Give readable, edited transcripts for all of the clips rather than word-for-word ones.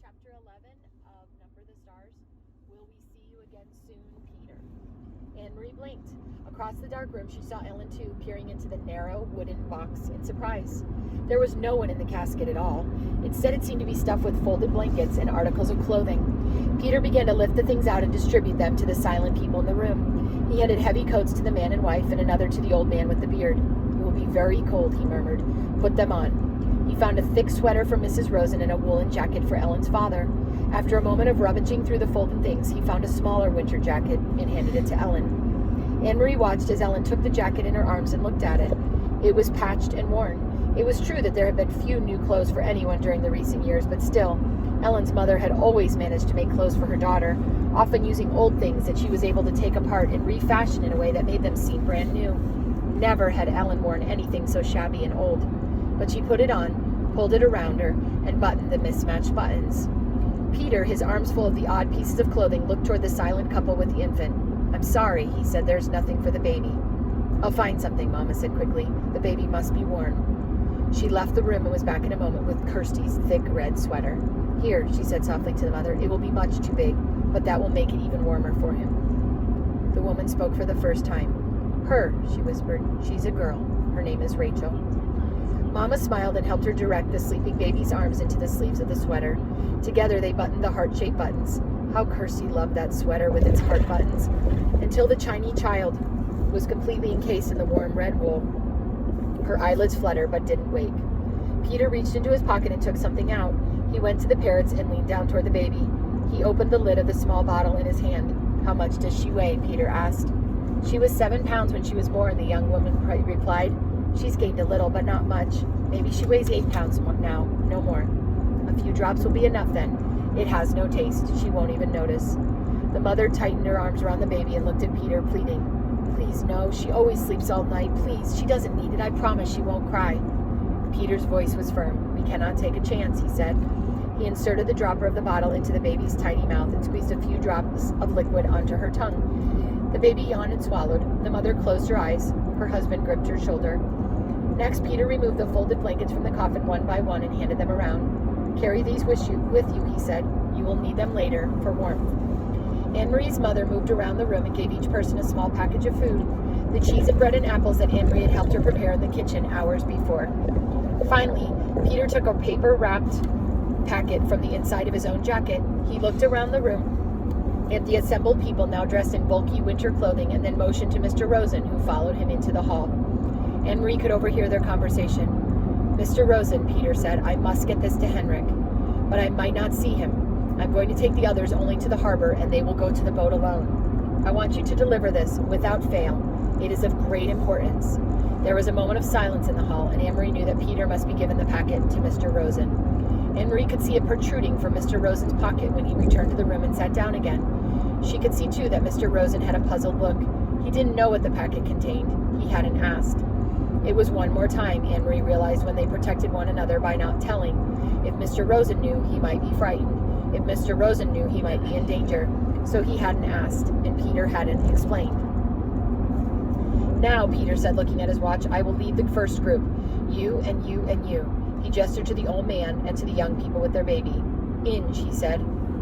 chapter 11 of Number the Stars. Will we see you again soon, Peter? Anne-Marie blinked. Across the dark room, she saw Ellen too, peering into the narrow wooden box in surprise. There was no one in the casket at all. Instead, it seemed to be stuffed with folded blankets and articles of clothing. Peter began to lift the things out and distribute them to the silent people in the room. He handed heavy coats to the man and wife and another to the old man with the beard. "It will be very cold," he murmured. "Put them on." He found a thick sweater for Mrs. Rosen and a woolen jacket for Ellen's father. After a moment of rummaging through the folded things, he found a smaller winter jacket and handed it to Ellen. Anne-Marie watched as Ellen took the jacket in her arms and looked at it. It was patched and worn. It was true that there had been few new clothes for anyone during the recent years, but still, Ellen's mother had always managed to make clothes for her daughter, often using old things that she was able to take apart and refashion in a way that made them seem brand new. Never had Ellen worn anything so shabby and old. But she put it on, pulled it around her, and buttoned the mismatched buttons. Peter, his arms full of the odd pieces of clothing, looked toward the silent couple with the infant. "I'm sorry," he said, "there's nothing for the baby." "I'll find something," Mama said quickly. "The baby must be warm." She left the room and was back in a moment with Kirsty's thick red sweater. "Here," she said softly to the mother, "it will be much too big, but that will make it even warmer for him." The woman spoke for the first time. "Her," she whispered. "She's a girl. Her name is Rachel." Mama smiled and helped her direct the sleeping baby's arms into the sleeves of the sweater. Together they buttoned the heart-shaped buttons. How Kirsty loved that sweater with its heart buttons. Until the tiny child was completely encased in the warm red wool. Her eyelids fluttered but didn't wake. Peter reached into his pocket and took something out. He went to the parrots and leaned down toward the baby. He opened the lid of the small bottle in his hand. "How much does she weigh?" Peter asked. "She was 7 pounds when she was born," the young woman replied. "She's gained a little, but not much. Maybe she weighs 8 pounds now, no more." "A few drops will be enough then. It has no taste. She won't even notice." The mother tightened her arms around the baby and looked at Peter, pleading. "Please, no. She always sleeps all night. Please, she doesn't need it. I promise she won't cry." Peter's voice was firm. "We cannot take a chance," he said. He inserted the dropper of the bottle into the baby's tiny mouth and squeezed a few drops of liquid onto her tongue. The baby yawned and swallowed. The mother closed her eyes. Her husband gripped her shoulder. Next, Peter removed the folded blankets from the coffin one by one and handed them around. "Carry these with you," he said. "You will need them later for warmth." Anne-Marie's mother moved around the room and gave each person a small package of food, the cheese and bread and apples that Anne-Marie had helped her prepare in the kitchen hours before. Finally, Peter took a paper-wrapped packet from the inside of his own jacket. He looked around the room at the assembled people now dressed in bulky winter clothing and then motioned to Mr. Rosen, who followed him into the hall. Anne-Marie could overhear their conversation. "Mr. Rosen," Peter said, "I must get this to Henrik, but I might not see him. I'm going to take the others only to the harbor, and they will go to the boat alone. I want you to deliver this without fail. It is of great importance." There was a moment of silence in the hall, and Anne-Marie knew that Peter must be given the packet to Mr. Rosen. Anne-Marie could see it protruding from Mr. Rosen's pocket when he returned to the room and sat down again. She could see, too, that Mr. Rosen had a puzzled look. He didn't know what the packet contained. He hadn't asked. It was one more time, Anne-Marie realized, when they protected one another by not telling. If Mr. Rosen knew, he might be frightened. If Mr. Rosen knew, he might be in danger. So he hadn't asked, and Peter hadn't explained. "Now," Peter said, looking at his watch, "I will lead the first group. You and you and you." He gestured to the old man and to the young people with their baby. "In," she said.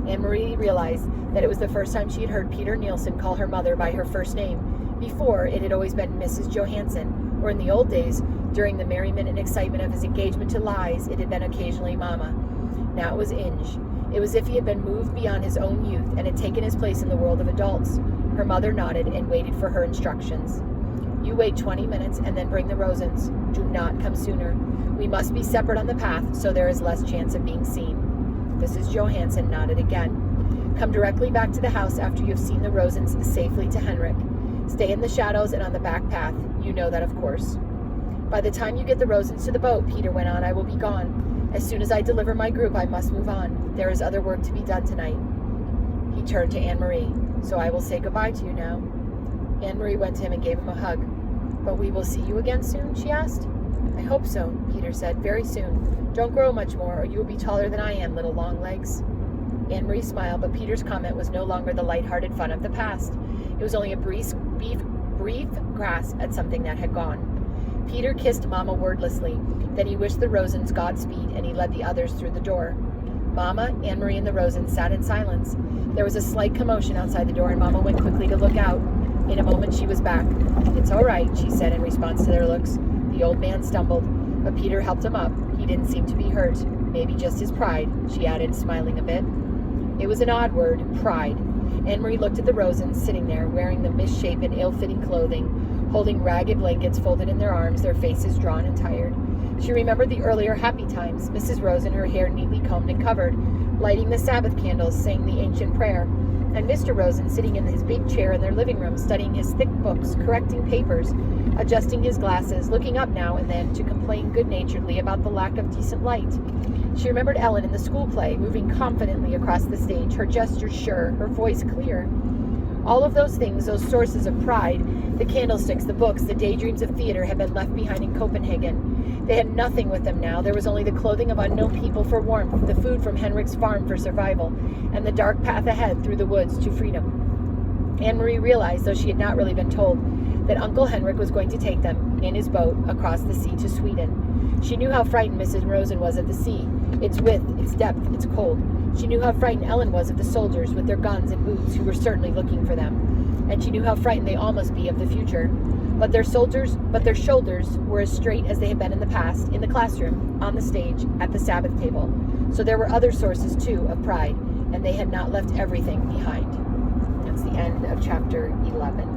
Anne-Marie realized that it was the first time she had heard Peter Nielsen call her mother by her first name. Before, it had always been Mrs. Johansson, or in the old days, during the merriment and excitement of his engagement to Lize, it had been occasionally Mama. Now it was Inge. It was as if he had been moved beyond his own youth and had taken his place in the world of adults. Her mother nodded and waited for her instructions. "You wait 20 minutes and then bring the Rosens. Do not come sooner. We must be separate on the path so there is less chance of being seen." Mrs. Johansson nodded again. "Come directly back to the house after you have seen the Rosens safely to Henrik. Stay in the shadows and on the back path. You know that, of course. By the time you get the Rosens to the boat," Peter went on, "I will be gone. As soon as I deliver my group, I must move on. There is other work to be done tonight." He turned to Anne-Marie. "So I will say goodbye to you now." Anne-Marie went to him and gave him a hug. "But we will see you again soon?" she asked. "I hope so," Peter said, "very soon. Don't grow much more, or you will be taller than I am, little long legs." Anne-Marie smiled, but Peter's comment was no longer the light-hearted fun of the past. It was only a brief grasp at something that had gone. Peter kissed Mama wordlessly. Then he wished the Rosens Godspeed, and he led the others through the door. Mama, Anne-Marie, and the Rosens sat in silence. There was a slight commotion outside the door, and Mama went quickly to look out. In a moment, she was back. "It's all right," she said in response to their looks. The old man stumbled, but Peter helped him up. He didn't seem to be hurt. Maybe just his pride, she added, smiling a bit. It was an odd word, pride. Anne-Marie looked at the Rosens sitting there, wearing the misshapen, ill-fitting clothing, holding ragged blankets folded in their arms, their faces drawn and tired. She remembered the earlier happy times, Mrs. Rosen, her hair neatly combed and covered, lighting the Sabbath candles, saying the ancient prayer, and Mr. Rosen sitting in his big chair in their living room, studying his thick books, correcting papers, adjusting his glasses, looking up now and then to complain good-naturedly about the lack of decent light. She remembered Ellen in the school play, moving confidently across the stage, her gestures sure, her voice clear. All of those things, those sources of pride, the candlesticks, the books, the daydreams of theater, had been left behind in Copenhagen. They had nothing with them now. There was only the clothing of unknown people for warmth, the food from Henrik's farm for survival, and the dark path ahead through the woods to freedom. Anne-Marie realized, though she had not really been told, that Uncle Henrik was going to take them, in his boat, across the sea to Sweden. She knew how frightened Mrs. Rosen was of the sea, its width, its depth, its cold. She knew how frightened Ellen was of the soldiers with their guns and boots who were certainly looking for them. And she knew how frightened they all must be of the future. But their shoulders were as straight as they had been in the past, in the classroom, on the stage, at the Sabbath table. So there were other sources, too, of pride, and they had not left everything behind. That's the end of chapter 11.